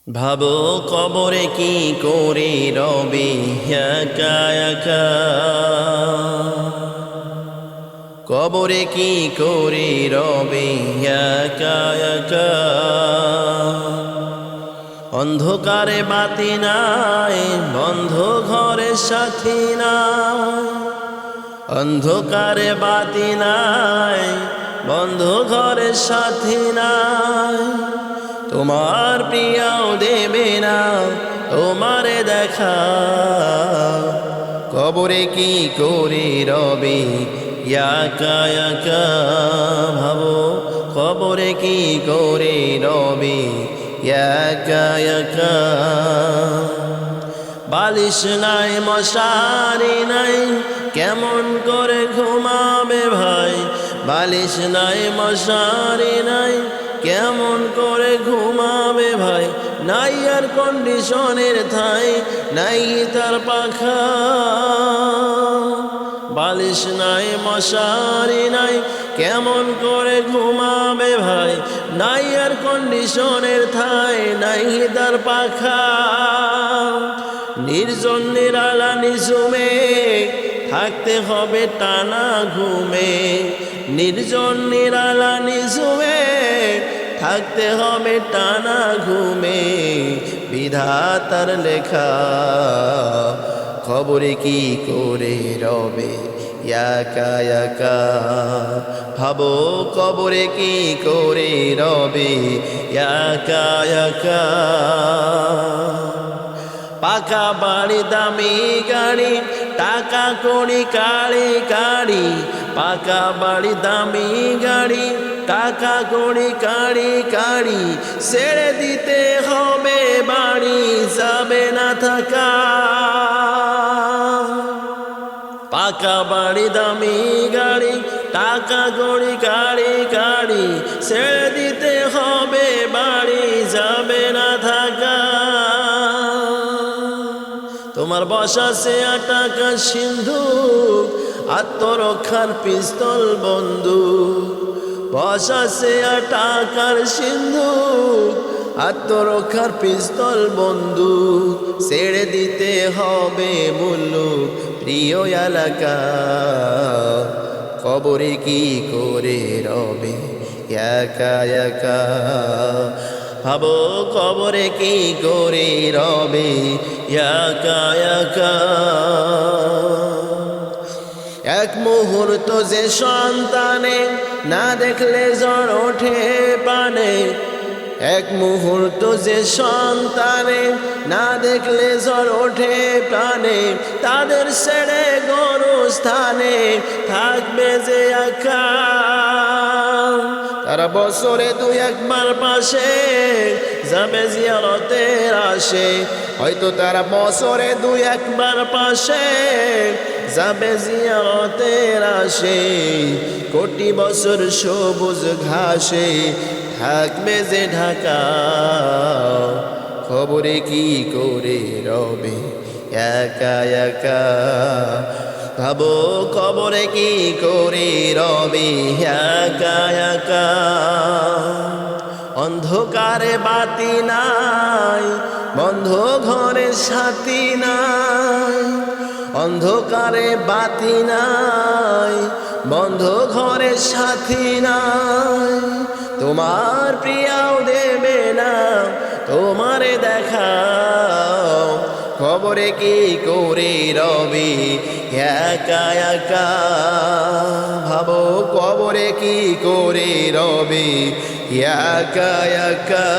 ভাবো কবরে কি করে রবে একা একা, কবরে কি করে রবে একা একা। অন্ধকারে বাতি নাই, বন্ধ ঘরে সাথী নাই। অন্ধকারে বাতি নাই, বন্ধ ঘরে সাথী নাই। তোমার প্রিয়াও দেবে না তোমারে দেখা, কবরে কি করে রবে একা একা। ভাবো কবরে কি করে রবে একা একা। বালিশ নাই মশারি নাই, কেমন করে ঘুমাবে ভাই। বালিশ নাই মশারি নাই, কেমন করে ঘুমাবে ভাই। নাই আর কন্ডিশনের ঠাই, নাই তার পাখা। বালিশ নাই মশারি নাই, কেমন করে ঘুমাবে ভাই। নাই আর কন্ডিশনের ঠাই, নাই তার পাখা। নির্জন নিরালা নিঝুমে থাকতে হবে টানা ঘুমে। নির্জন নিরালা নিঝুমে থাকতে হবে টানা ঘুমে। বিধাতার লেখা কবরে কি করে রবে একা একা। ভাবো কবরে কি করে রবে একা একা। পাকা বাড়ি দামি গাড়ি, টাকা কড়ি কাড়ি কাড়ি। পাকা বাড়ি দামি গাড়ি, টাকা কড়ি কাড়ি কাড়ি। ছেড়ে দিতে হবে বাড়ি, যাবে না থাকা। পাকা বাড়ি দামি গাড়ি, টাকা কড়ি কাড়ি কাড়ি। ছেড়ে দিতে হবে বাড়ি, যাবে না থাকা। তোমার বসা সে টাকা সিন্ধু, আত্মরক্ষার পিস্তল বন্ধু। বসা সে টাকার সিন্ধু, আত্মরক্ষার পিস্তল বন্ধু। ছেড়ে দিতে হবে মূল্য প্রিয় এলাকা, কবরে কি করে রবে একা একা। ভাবো কবরে কি করে রবে একা একা। এক মুহূর্ত যে সন্তানে না দেখলে জ্বর ওঠে পানে। এক মুহূর্ত যে সন্তানে না দেখলে জ্বর ওঠে প্রাণে। তাদের ছেড়ে গরুস্থানে থাকবে যে একা। তারা বছরে দুই একবার পাশে যাবে জিয়ারতের আসে। হয়তো তারা বছরে দুই একবার পাশে যাবে জিয়ারতের আসে। কোটি বছর সবুজ ঘাসে থাকবে যে ঢাকা, খবরে কি করে রবে একা একা। ভাবো কবরে কি করে রবে একা একা। অন্ধকারে বাতি নাই, বন্ধ ঘরে সাথী নাই। অন্ধকারে বাতি নাই, বন্ধ ঘরে সাথী নাই। তোমার প্রিয়াও দেবে না তোমারে দেখা, খবরে কি করে রবে একা একা। ভাবো কবরে কি করে রবে একা একা।